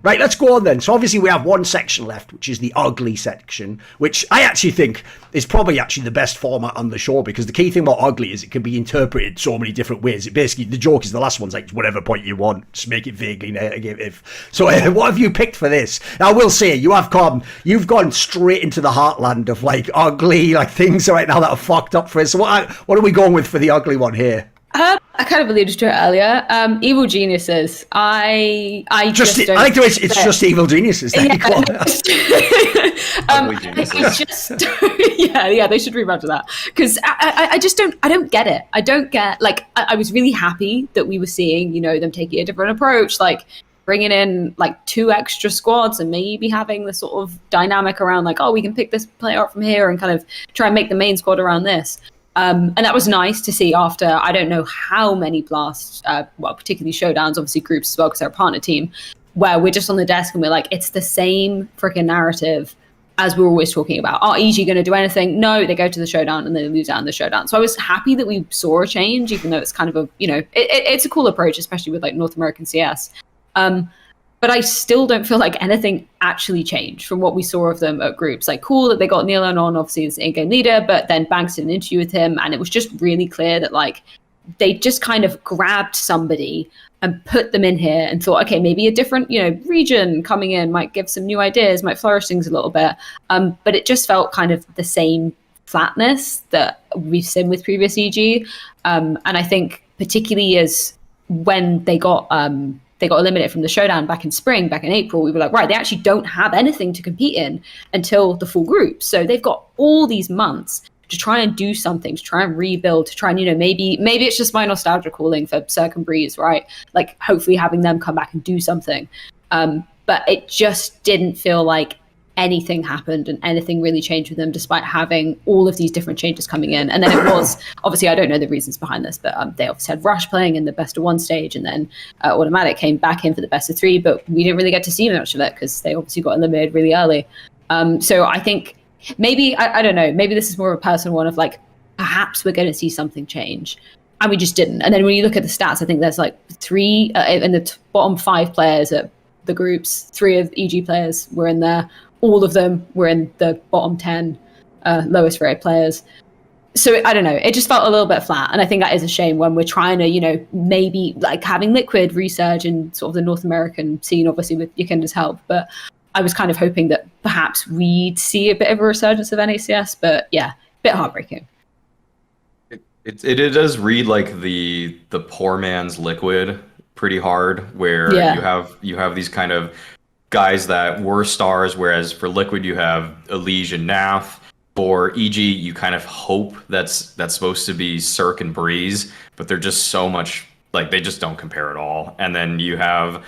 Right, let's go on then. So obviously we have one section left, which is the ugly section, which I actually think is probably actually the best format on the show, because the key thing about ugly is it can be interpreted so many different ways. It basically, the joke is the last one's like, whatever point you want, just make it vaguely negative. So what have you picked for this? Now, I will say, you've gone straight into the heartland of like ugly, like things right now that are fucked up for us. So what are we going with for the ugly one here? I kind of alluded to it earlier. Evil geniuses. I like the way it's just evil geniuses. It's just yeah. They should rebrand to that, because I just don't get it. I don't get, like, I was really happy that we were seeing, you know, them taking a different approach, like bringing in like 2 extra squads and maybe having the sort of dynamic around like, oh, we can pick this player up from here and kind of try and make the main squad around this. And that was nice to see after I don't know how many blasts, particularly showdowns, obviously groups as well, because they're a partner team, where we're just on the desk and we're like, it's the same freaking narrative as we're always talking about. Are EG going to do anything? No, they go to the showdown and they lose out in the showdown. So I was happy that we saw a change, even though it's kind of a, you know, it's a cool approach, especially with like North American CS. But I still don't feel like anything actually changed from what we saw of them at groups. Like, cool that they got Nealon on, obviously, as in-game leader, but then Banks did an interview with him, and it was just really clear that, like, they just kind of grabbed somebody and put them in here and thought, okay, maybe a different, you know, region coming in might give some new ideas, might flourish things a little bit. But it just felt kind of the same flatness that we've seen with previous EG. And I think particularly as when they got eliminated from the showdown back in spring, back in April, we were like, right, they actually don't have anything to compete in until the full group. So they've got all these months to try and do something, to try and rebuild, to try and, you know, maybe it's just my nostalgia calling for Cirque and Breeze, right? Like, hopefully having them come back and do something. But it just didn't feel like anything happened and anything really changed with them, despite having all of these different changes coming in. And then it was, obviously, I don't know the reasons behind this, but they obviously had Rush playing in the best of 1 stage, and then Automatic came back in for the best of 3, but we didn't really get to see much of it because they obviously got eliminated really early. So I think maybe, I don't know, maybe this is more of a personal one of like, perhaps we're going to see something change. And we just didn't. And then when you look at the stats, I think there's like 3 in the bottom 5 players at the groups, 3 of EG players were in there. All of them were in the bottom 10 lowest rated players. So I don't know, it just felt a little bit flat. And I think that is a shame when we're trying to, you know, maybe like having Liquid resurge in sort of the North American scene, obviously with Yakinda's help. But I was kind of hoping that perhaps we'd see a bit of a resurgence of NACS. But yeah, a bit heartbreaking. It does read like the poor man's Liquid pretty hard, where you have these kind of guys that were stars, whereas for Liquid you have Elige and Nath. For EG, you kind of hope that's supposed to be Cirque and Breeze, but they're just so much, like, they just don't compare at all. And then you have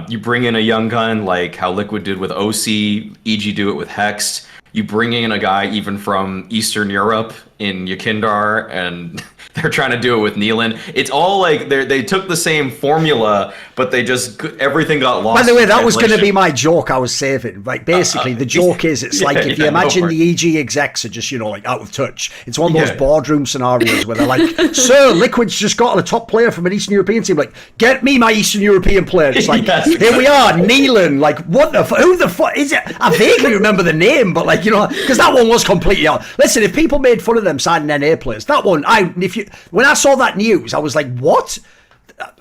you bring in a young gun like how Liquid did with OC, EG do it with Hext. You bring in a guy even from Eastern Europe in Yakindar, and they're trying to do it with Nealon. It's all like they took the same formula, but they just, everything got lost. By the way, that was going to be my joke I was saving. Like, basically, the joke is, it's like, if you imagine the EG execs are just, you know, like out of touch. It's one of those boardroom scenarios where they're like, sir, Liquid's just got a top player from an Eastern European team. Like, get me my Eastern European player. It's like, here we are, Nealon. Like, what the fuck? Who the fuck is it? I vaguely remember the name, but like, you know, because that one was completely out. Listen, if people made fun of them signing NA players, that one, when I saw that news, I was like, what?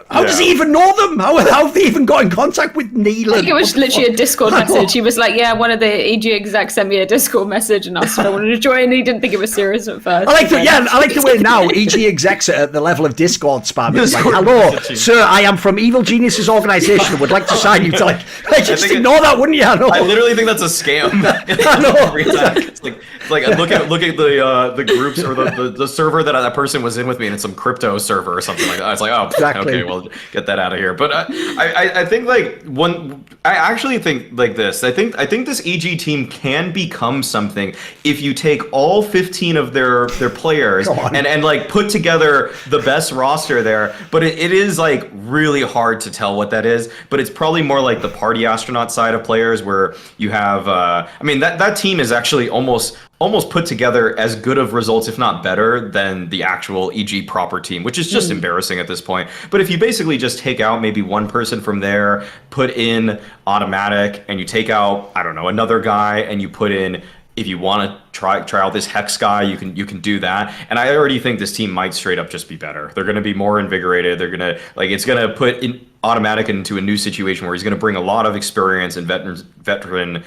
How does he even know them? How have they even got in contact with Nealon? I think it was literally a Discord message. He was like, yeah, one of the EG execs sent me a Discord message and asked if I wanted to join. He didn't think it was serious at first. I like the way now EG execs are at the level of Discord spam. It's like, hello, sir, I am from Evil Geniuses Organization. Would like to sign you to, like just ignore that, wouldn't you? I literally think that's a scam. I know. It's like look at the groups or the server that person was in with me, and it's some crypto server or something like that. It's like, oh, exactly. Okay, well, get that out of here. But I think I actually think like this. I think this EG team can become something if you take all 15 of their players and like put together the best roster there. But it is like really hard to tell what that is. But it's probably more like the party astronaut side of players, where you have I mean that team is actually almost almost put together as good of results, if not better, than the actual EG proper team, which is just embarrassing at this point. But if you basically just take out maybe one person from there, put in Automatic, and you take out, I don't know, another guy, and you put in, if you want to try out this Hex guy, you can do that. And I already think this team might straight up just be better. They're going to be more invigorated. They're going to, like, it's going to put Automatic into a new situation where he's going to bring a lot of experience and veteran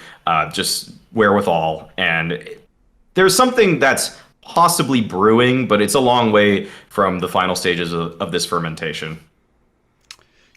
just wherewithal. And there's something that's possibly brewing, but it's a long way from the final stages of this fermentation.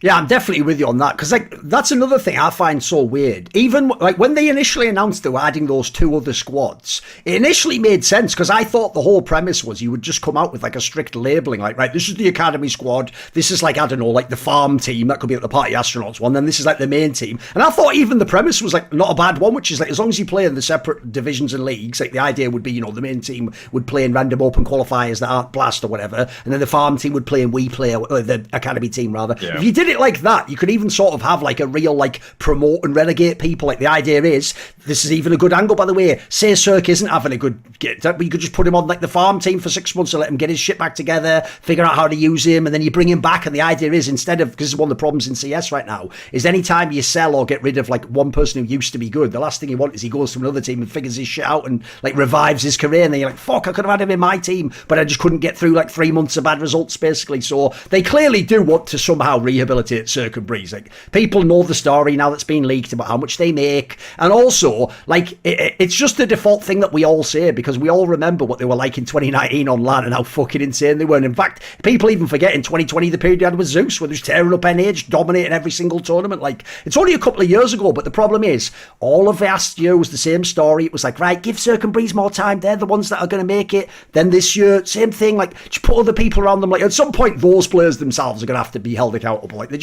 Yeah, I'm definitely with you on that, because like that's another thing I find so weird. Even like when they initially announced they were adding those 2 other squads, it initially made sense, because I thought the whole premise was you would just come out with like a strict labeling, like, right, this is the academy squad, this is like, I don't know, like the farm team, that could be like the party astronauts one, then this is like the main team. And I thought even the premise was like not a bad one, which is like, as long as you play in the separate divisions and leagues, like the idea would be, you know, the main team would play in random open qualifiers that aren't blast or whatever, and then the farm team would play in we play, or the academy team rather. Yeah. If you did it like that, you could even sort of have like a real like promote and relegate people. Like the idea is, this is even a good angle, by the way, say Cirque isn't having a good get, but you could just put him on like the farm team for 6 months and let him get his shit back together, figure out how to use him, and then you bring him back. And the idea is, instead of, because this is one of the problems in CS right now, is anytime you sell or get rid of like one person who used to be good, the last thing you want is he goes to another team and figures his shit out and like revives his career, and then you're like, fuck, I could have had him in my team, but I just couldn't get through like 3 months of bad results basically. So they clearly do want to somehow rehabilitate Cirque and Breeze. Like, people know the story now that's been leaked about how much they make, and also like it's just the default thing that we all say, because we all remember what they were like in 2019 on LAN and how fucking insane they were. And in fact, people even forget in 2020 the period they had with Zeus, where they was tearing up NH, dominating every single tournament. Like, it's only a couple of years ago, but the problem is all of last year was the same story. It was like, right, give Cirque and Breeze more time, they're the ones that are going to make it. Then this year, same thing, like just put other people around them. Like, at some point those players themselves are going to have to be held accountable. Like, they've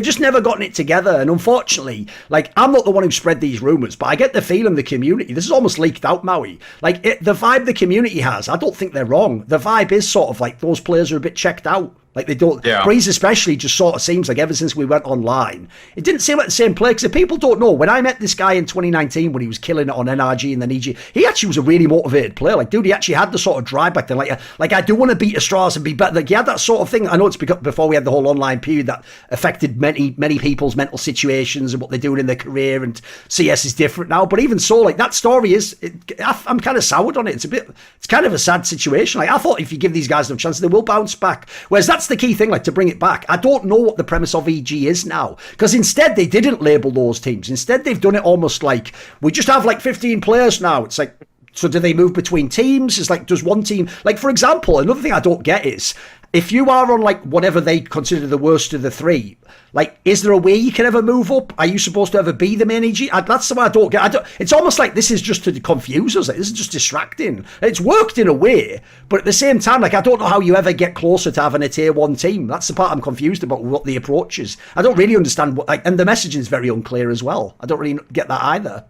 just never gotten it together. And unfortunately, like, I'm not the one who spread these rumours, but I get the feeling the community, this is almost leaked out, Maui, like the vibe the community has, I don't think they're wrong. The vibe is sort of like those players are a bit checked out. Like, they don't, Breeze especially just sort of seems like ever since we went online, it didn't seem like the same player. Because if people don't know, when I met this guy in 2019 when he was killing it on NRG and then EG, he actually was a really motivated player. Like, dude, he actually had the sort of drive back then. Like I do want to beat Astralis and be better. Like, he had that sort of thing. I know it's before we had the whole online period that affected many people's mental situations and what they're doing in their career, and CS is different now. But even so, like, that story is, I'm kind of soured on it. It's kind of a sad situation. Like, I thought if you give these guys enough chance, they will bounce back. Whereas that's the key thing, like, to bring it back. I don't know what the premise of EG is now, because instead they didn't label those teams. Instead they've done it almost like, we just have like 15 players now. It's like, so do they move between teams? It's like, does one team, like, for example, another thing I don't get is, if you are on like whatever they consider the worst of the three, like, is there a way you can ever move up? Are you supposed to ever be the main EG? That's the way I don't get. It's almost like this is just to confuse us. Like, this is just distracting. It's worked in a way, but at the same time, like, I don't know how you ever get closer to having a tier 1 team. That's the part I'm confused about, what the approach is. I don't really understand what, like, and the messaging is very unclear as well. I don't really get that either.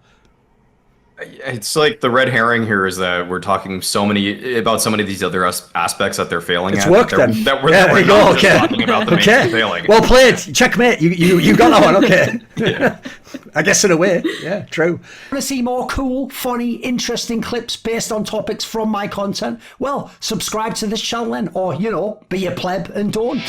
It's like the red herring here is that we're talking about so many of these other aspects that they're failing it's at. Worked then. That we're not just talking about the main failing. Well played. Checkmate. You got that one. Okay. Yeah. I guess in a way. Yeah, true. Want to see more cool, funny, interesting clips based on topics from my content? Well, subscribe to this channel then, or, you know, be a pleb and don't.